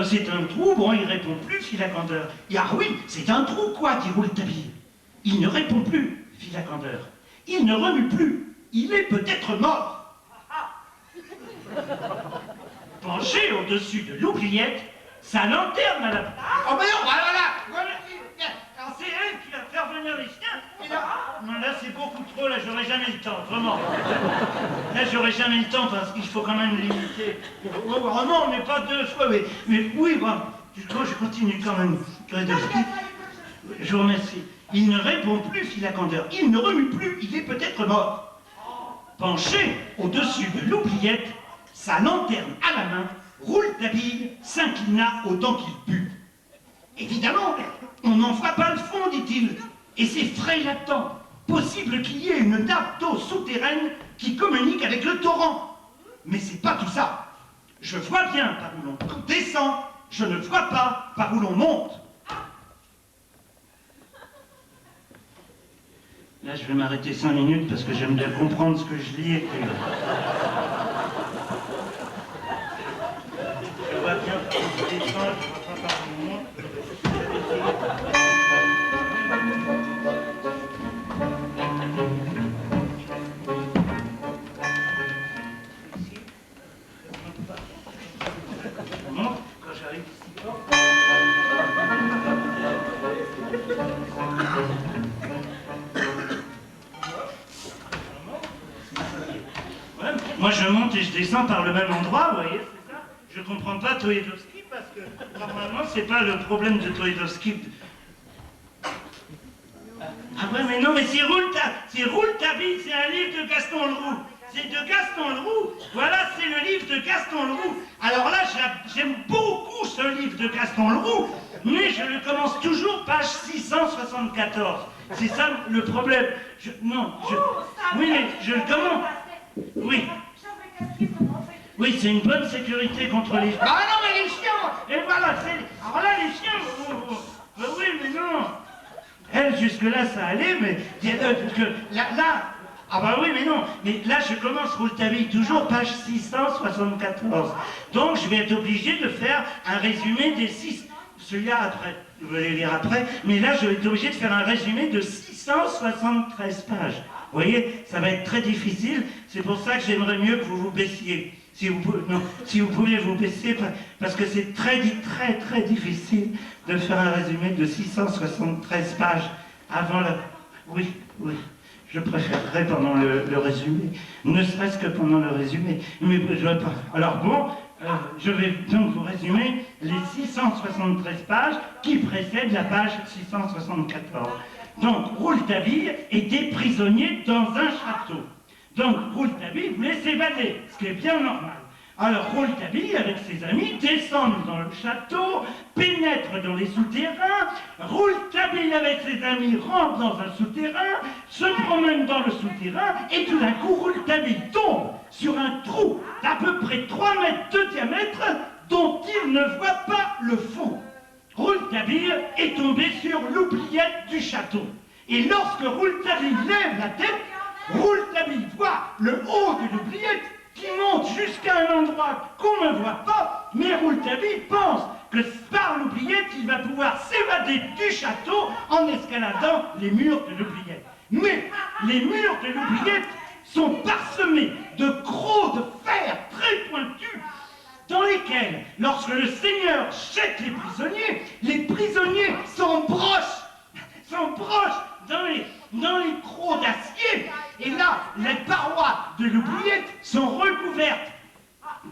C'est un trou, bon, il répond plus, fit la candeur. Ah oui, c'est un trou, quoi, dit Rouletabille. Il ne répond plus, fit la candeur. Il ne remue plus. Il est peut-être mort. Penché au-dessus de l'oubliette, sa lanterne à la... Oh ben non, voilà. Alors c'est elle qui va faire venir les chiens. Et là, non, là c'est beaucoup trop, là j'aurai jamais le temps, vraiment. Là j'aurai jamais le temps parce qu'il faut quand même limiter. Vraiment, on n'est pas deux fois, mais oui, bon, je continue quand même. Je vous remercie. Il ne répond plus, fit la candeur. Il ne remue plus, il est peut-être mort. Penché au-dessus de l'oubliette, sa lanterne à la main, Rouletabille s'inclina autant qu'il put. Évidemment, on n'en voit pas le fond, dit-il, et c'est frais latent. Possible qu'il y ait une nappe d'eau souterraine qui communique avec le torrent. Mais c'est pas tout ça. Je vois bien par où l'on descend, je ne vois pas par où l'on monte. Là, je vais m'arrêter 5 minutes parce que j'aime bien comprendre ce que je lis et écrire. Je vois bien par où je descends, je ne vois pas par où on monte. Quand j'arrive ici. Ouais, moi je monte et je descends par le même endroit, vous voyez, c'est ça. Je comprends pas Toyedowski parce que normalement c'est pas le problème de Toyedowski. Ah ouais, mais non, mais c'est Rouletabille, c'est un livre de Gaston Leroux. C'est de Gaston Leroux. Voilà, c'est le livre de Gaston Leroux. Alors là, j'aime beaucoup ce livre de Gaston Leroux, mais je le commence toujours page 674. C'est ça le problème. Oui, mais je le commence. Oui. Oui, c'est une bonne sécurité contre les... Ah non, mais les chiens. Et voilà, alors là, les chiens... oui, mais non. Elle, jusque-là, ça allait, mais... Là... Ah bah oui, mais non. Mais là, je commence Rouletabille, toujours page 674. Donc, je vais être obligé de faire un résumé des 6... Celui-là après, vous allez lire après. Mais là, je vais être obligé de faire un résumé de 673 pages. Vous voyez, ça va être très difficile. C'est pour ça que j'aimerais mieux que vous vous baissiez. Si vous pouvez vous baisser, parce que c'est très difficile de faire un résumé de 673 pages avant la... Oui. Je préférerais pendant le résumé, ne serait-ce que pendant le résumé. Mais je ne veux pas. Alors bon, je vais donc vous résumer les 673 pages qui précèdent la page 674. Donc, Rouletabille était prisonnier dans un château. Donc, Rouletabille voulait s'évader, ce qui est bien normal. Alors, Rouletabille, avec ses amis, descendent dans le château, pénètrent dans les souterrains. Rouletabille, avec ses amis, rentre dans un souterrain, se promène dans le souterrain, et tout d'un coup, Rouletabille tombe sur un trou d'à peu près 3 mètres de diamètre, dont il ne voit pas le fond. Rouletabille est tombé sur l'oubliette du château. Et lorsque Rouletabille lève la tête, Rouletabille voit le haut de l'oubliette qui monte jusqu'à un endroit qu'on ne voit pas, mais Rouletabille pense que par l'oubliette, il va pouvoir s'évader du château en escaladant les murs de l'oubliette. Mais les murs de l'oubliette sont parsemés de crocs de fer très pointus, dans lesquels, lorsque le Seigneur jette les prisonniers s'embrochent dans les crocs d'acier. Et là, les parois de l'oubliette sont recouvertes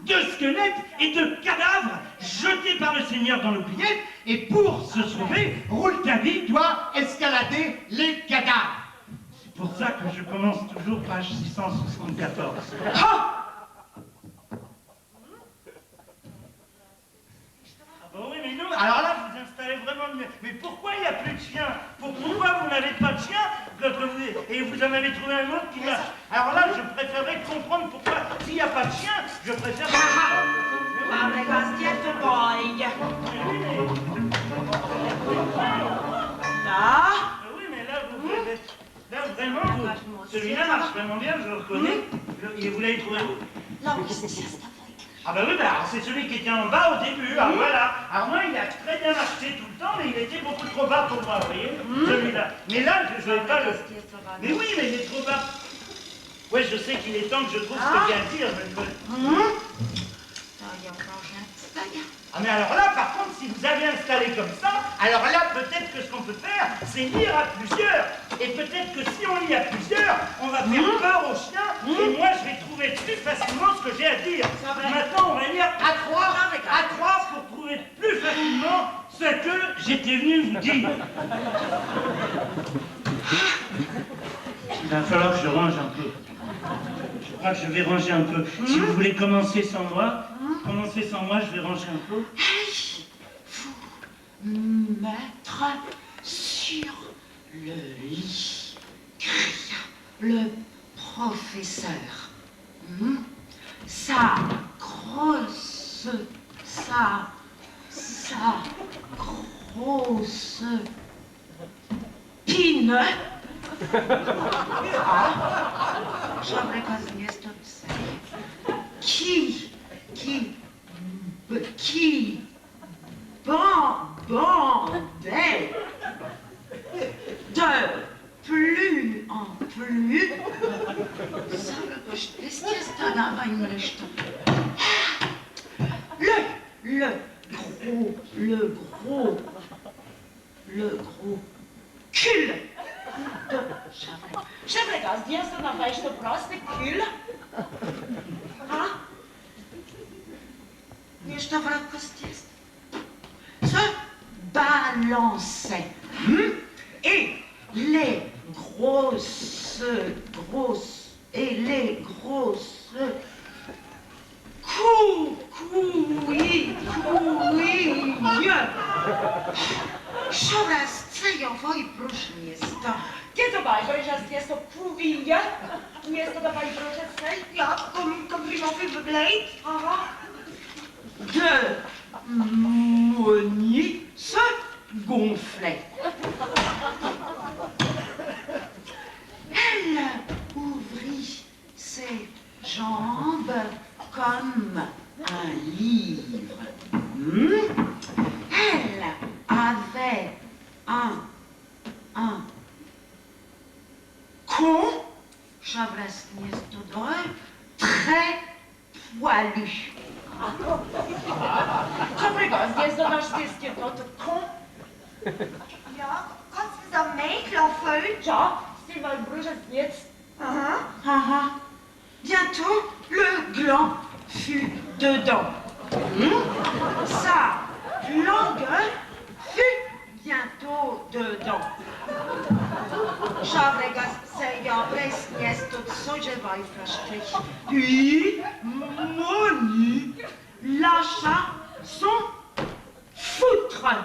de squelettes et de cadavres jetés par le Seigneur dans l'oubliette. Et pour se sauver, Rouletabille doit escalader les cadavres. C'est pour ça que je commence toujours page 674. Ah! Oh oui, mais non, alors là, vous installez vraiment mieux. Mais pourquoi il n'y a plus de chien? Pourquoi vous n'avez pas de chien et vous en avez trouvé un autre qui marche? Alors là, je préférerais comprendre pourquoi, s'il n'y a pas de chien, je préfère... Oui, mais là, là vraiment, celui-là marche vraiment bien, je le reconnais. Et vous l'avez trouvé où? Ah bah oui, bah, c'est celui qui était en bas au début, alors voilà. Alors moi, il a très bien marché tout le temps, mais il était beaucoup trop bas pour moi, vous voyez, celui-là. Mais là, je ne vais pas le... Mais oui, mais il est trop bas. Ouais, je sais qu'il est temps que je trouve ce que vient de dire, Ah mais alors là, par contre, si vous avez installé comme ça, alors là, peut-être que ce qu'on peut faire, c'est lire à plusieurs. Et peut-être que si on lit à plusieurs, on va faire peur aux chiens, et moi, je vais trouver plus facilement ce que j'ai à dire. Maintenant, on va lire à trois pour trouver plus facilement ce que j'étais venu vous dire. Il va falloir que je range un peu. Je crois que je vais ranger un peu. Si vous voulez commencer sans moi, je vais ranger un peu. Vous mettre sur le lit, cria le professeur. Sa grosse pine. J'aimerais pas dire tout ça. Qui bandait de plus en plus. Le gros cul de J'aimerais pas dire ça n'empêche de proste cul. Jeszcze wrakost se balançait. Et les grosses couilles. Szorastcejowo i próżnie jest to. Kiedy bajboj, że jest to kuwija? Jest to dabei proszę sej? Ja, komplimowy wyglejt. De Moni se gonflait. Elle ouvrit ses jambes comme un livre. Elle avait un con, très poilu. Czego jest to nasz wszystkie to kon? Ja, kannst du das Mädchen erfüllen? Ja, sie mal Brüche jetzt. Bientôt, le gland fut dedans. Sa langue fut bientôt dedans. Puis, Moni lâcha son foutre.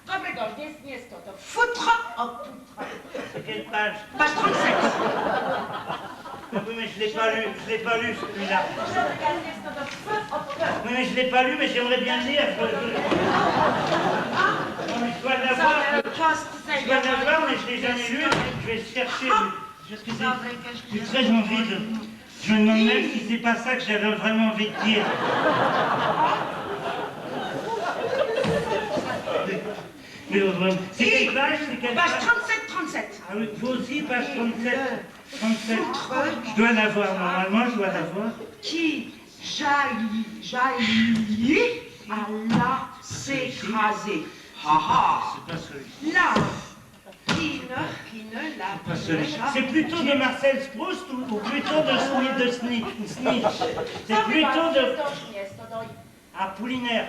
Czego jest to Foutre en poutre. C'est quelle page? Page 37. Oui, mais je l'ai pas lu celui-là. jest to Oui, mais je l'ai pas lu, mais j'aimerais bien le lire. Non, mais je dois l'avoir. Je dois l'avoir, mais je l'ai jamais lu. Je vais chercher. Parce que j'ai très envie de... Je me demande même si c'est pas ça que j'avais vraiment envie de dire. Mais c'est quelle page? Page 37. Ah oui, vous aussi, page 37. 37. Je dois l'avoir, normalement, je dois l'avoir. Qui jaillit, alla s'écraser. C'est pas celui. Là, qui ne l'a Pas celui. C'est plutôt de Marcel Proust ou plutôt de Snitch? C'est plutôt de... Ah, Poulinaire,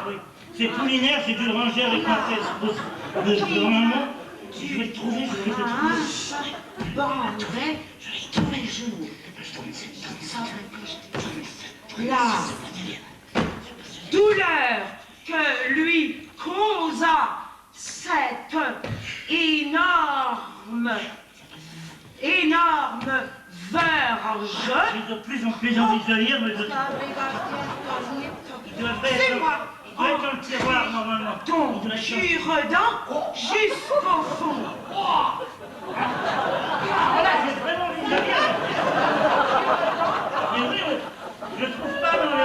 oui. C'est Poulinaire, j'ai dû le ranger avec Marcel Proust. Normalement, Je vais le trouver, je vais le trouver. Banderait tous les jours. La douleur que lui causa cette énorme verge. J'ai de plus en plus envie de lire, mais je... Il doit C'est être... moi. Il doit être dans le tiroir, normalement. Ton Il doit être dans- cure-dent jusqu'au fond. Voilà, j'ai vraiment envie de lire. Mais oui, je ne trouve pas dans le...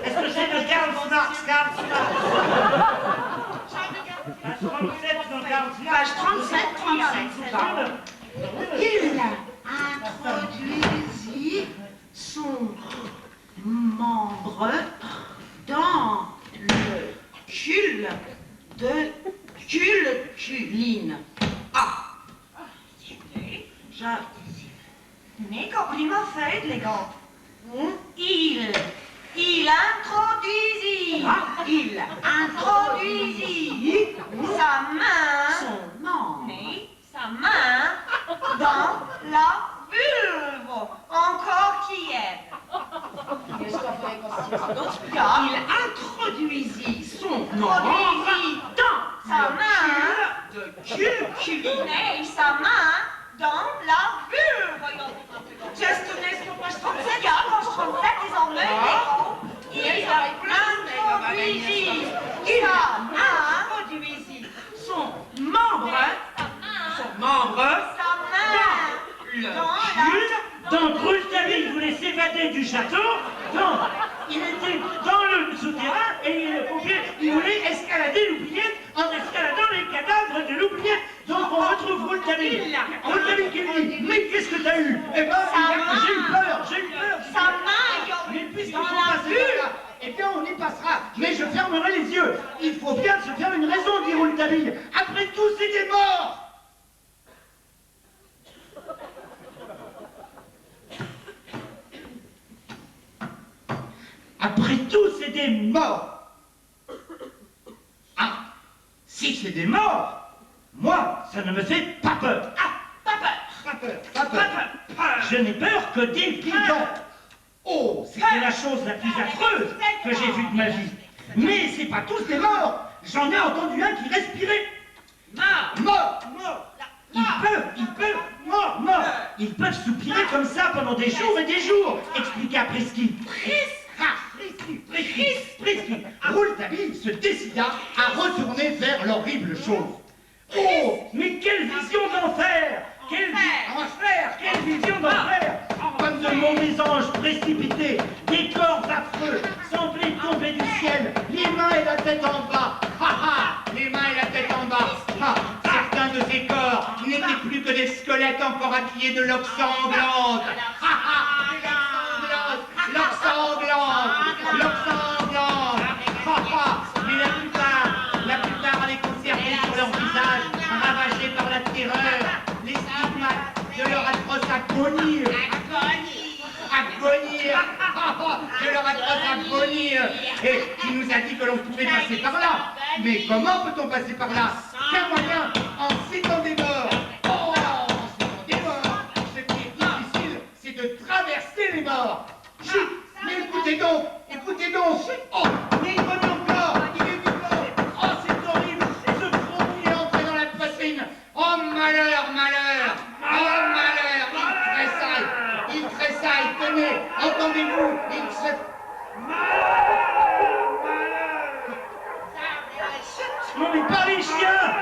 Est-ce que c'est le Karl Marx? Page 37 dans Karl Marx. Page 37, 37. Il introduisit son membre dans le cul de culculine. Ah! Nico, prima feuille, les gars. Il introduisit Sa main, son membre. mais sa main dans la vulve. Encore qui est. Il introduisit son membre dans Sa main de culculine. mais sa main dans la vulve. Just to next to page 37. Ja, page 37 is al leuk, Nico. Il introduisit son membre sa main dans Donc Rouletabille voulait s'évader du château, donc il était dans le souterrain et il voulait escalader l'oubliette en escaladant les cadavres de l'oubliette. Donc on retrouve Rouletabille. Rouletabille qui lui dit, mais qu'est-ce que t'as eu? Eh ben, j'ai eu peur. sa main Mais puisqu'il dans faut la passer par là, eh bien on y passera. Mais je fermerai les yeux. Il faut bien se faire une raison, dit Rouletabille. Après tout, c'est des morts. Après tout, c'est des morts. Ah, si c'est des morts, moi, ça ne me fait pas peur. Ah, Pas peur. pas peur. Je n'ai peur que des vivants. Oh, c'était la chose la plus affreuse que j'ai vue de ma vie. Mais c'est pas tous des morts. J'en ai entendu un qui respirait. Mort. Ils peuvent soupirer comme ça pendant des jours et des jours, expliqua Prisky. Prisky. Rouletabille se décida à retourner vers l'horrible chose. Oh, mais quelle vision d'enfer! Quelle vision d'enfer! Comme de mauvais anges précipités, des corps affreux, semblaient tomber du ciel, les mains et la tête en bas. Les mains et la tête en bas. Certains de ces corps n'étaient plus que des squelettes encore habillés de loques sanglantes. Loques sanglantes. Mais la plupart avaient conservé sur leur visage, ravagés par la terreur, les stigmates de leur atroce agonie. De leur atroce agonie. Et qui nous a dit que l'on pouvait passer par là. Mais comment peut-on passer par là? Quel moyen? En citant des morts. Oh, en citant des morts. Ce qui est difficile, c'est de traverser les morts. Chut! Mais écoutez donc. Oh, mais il vomit encore. Il est vivant. Oh, c'est horrible. Ce fourmi est entré dans la poitrine. Oh, malheur. Il tressaille. Tenez, entendez-vous? Il se... Non, mais pas les chiens!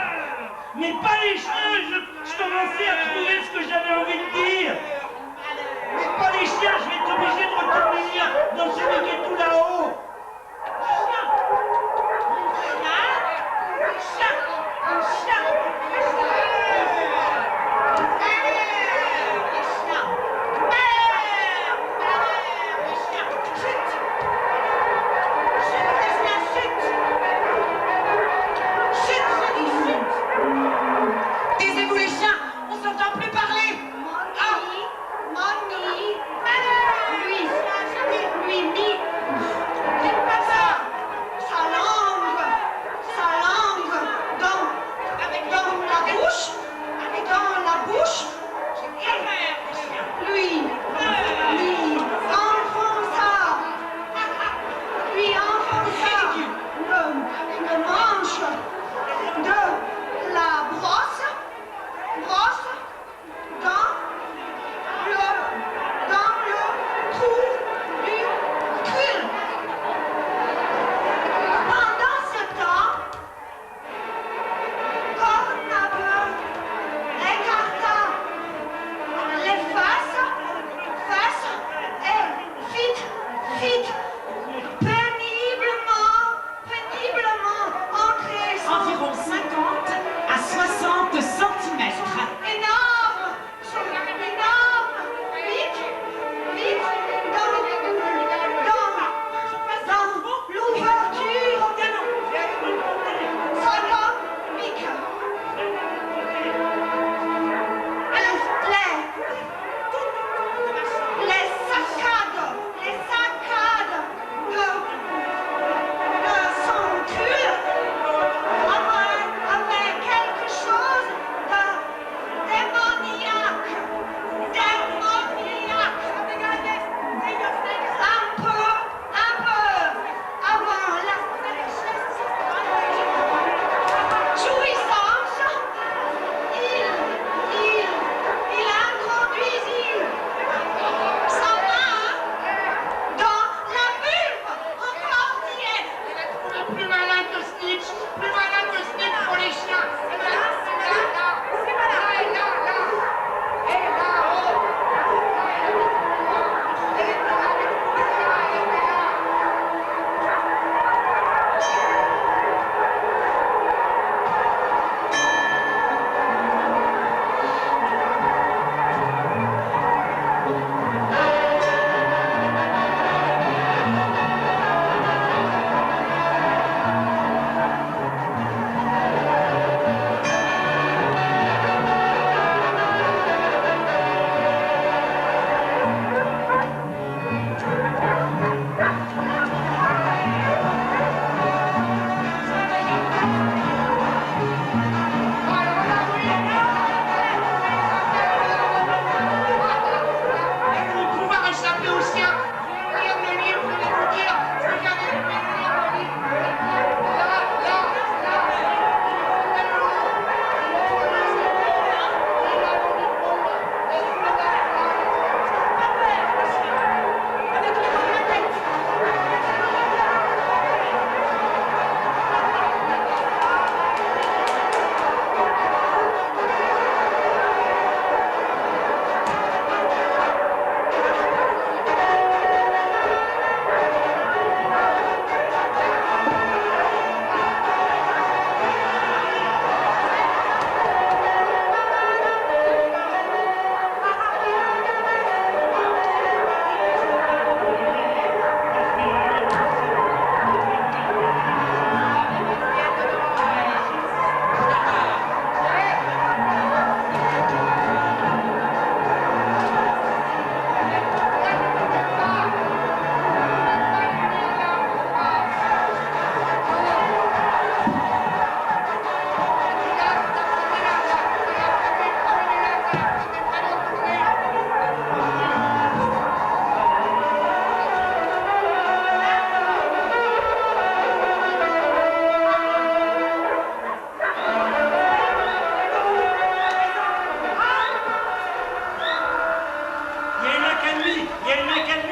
Je commençais à trouver ce que j'avais envie de dire! Mais pas les chiens, je vais être obligé de retourner lire dans celui qui est tout là-haut! Taisez-vous les chiens, on s'entend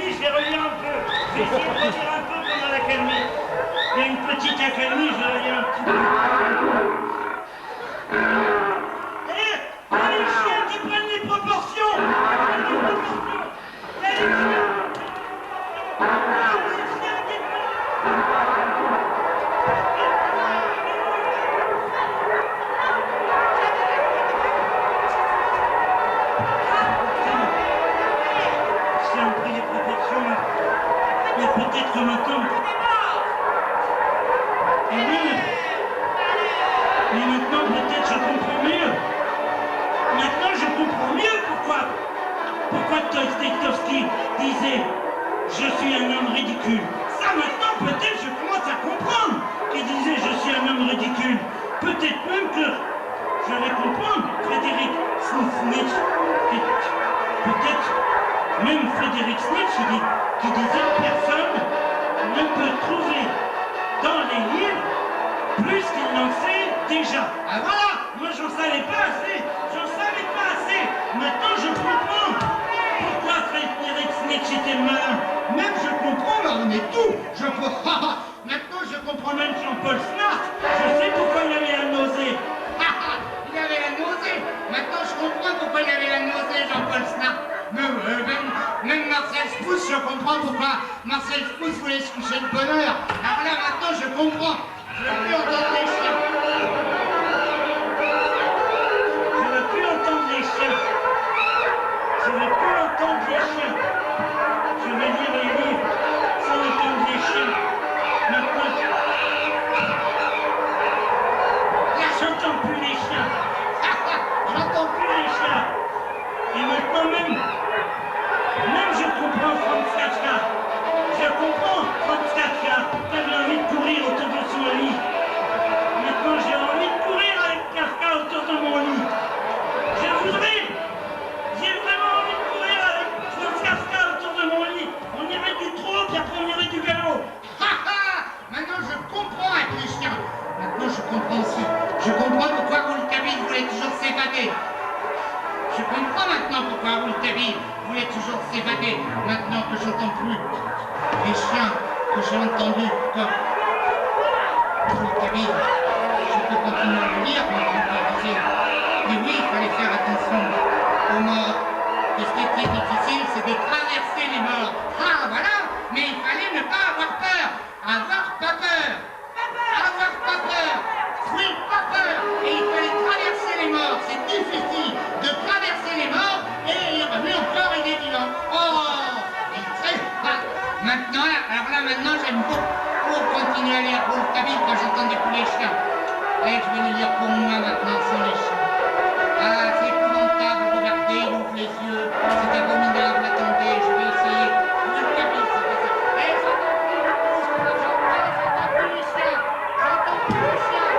accalmie, je vais relire un peu. Je vais essayer de relire un peu pendant l'accalmie. Il y a une petite accalmie, je vais relire un petit peu. Les chiens qui prennent les proportions. Les chiens. Peut-être maintenant. Et oui, mais maintenant peut-être je comprends mieux. Maintenant je comprends mieux pourquoi Tolstoï disait je suis un homme ridicule. Ça maintenant peut-être je commence à comprendre qu'il disait je suis un homme ridicule. Peut-être même que je vais comprendre Frédéric Nietzsche. Peut-être même Frédéric Nietzsche qui disait personne ne peut trouver dans les livres plus qu'il n'en sait déjà. Ah voilà, moi j'en savais pas assez, Maintenant je comprends pourquoi Frédéric Nietzsche était malin. Même je comprends, là on est tout. Maintenant je comprends même Jean-Paul Sartre. Je sais pourquoi il avait la nausée. Il avait la nausée. Maintenant je comprends pourquoi il avait la nausée, Jean-Paul Sartre. Même Marcel Spousse, je comprends pourquoi Marcel Spousse voulait se coucher de bonne heure. Alors là, maintenant, je comprends. Je ne veux plus entendre les chiens. Je ne veux plus entendre les chiens. Je ne veux plus entendre les chiens. Je vais lire les livres sans entendre les chiens. Maintenant, là, j'entends plus les chiens. J'entends plus les chiens. Et maintenant même je comprends Franz Kafka. Je comprends Franz Kafka qui avait envie de courir autour de son lit. Maintenant j'ai envie de courir avec Kafka autour de mon lit. J'ai vraiment envie de courir avec Franz Kafka autour de mon lit. On irait du trot, puis après on irait du galop. Maintenant je comprends avec les chiens. Maintenant je comprends aussi. Je comprends pourquoi Rouletabille voulait toujours s'évader. Je comprends maintenant pourquoi Rouletabille voulait toujours s'évader, maintenant que j'entends plus les chiens que j'ai entendus comme Rouletabille. Je peux continuer à le lire, mon grand-père disait. Mais oui, il fallait faire attention aux morts. Et ce qui était difficile, c'est de traverser les morts. Ah, voilà, mais il fallait ne pas avoir peur. Avoir pas peur. Avoir pas peur. Oui, pas peur. Et il fallait traverser les morts. C'est difficile de traverser les morts et il est revenu encore il est vivant. Oh, il est très fat. Maintenant, alors là, maintenant, j'aime beaucoup continuer à lire Rouletabille quand j'entendais plus les chiens. Et je vais les lire pour moi maintenant sans les chiens. Ah, c'est épouvantable, regardez, il ouvre les yeux. C'est abominable, attendez, je vais essayer. Rouletabille, c'est pas ça. Et j'entends plus les chiens. J'entends plus les chiens.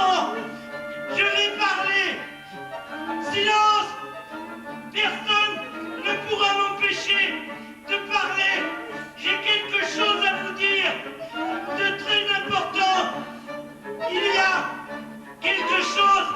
Non! Je vais parler! Silence! Personne ne pourra m'empêcher de parler! J'ai quelque chose à vous dire de très important! Il y a quelque chose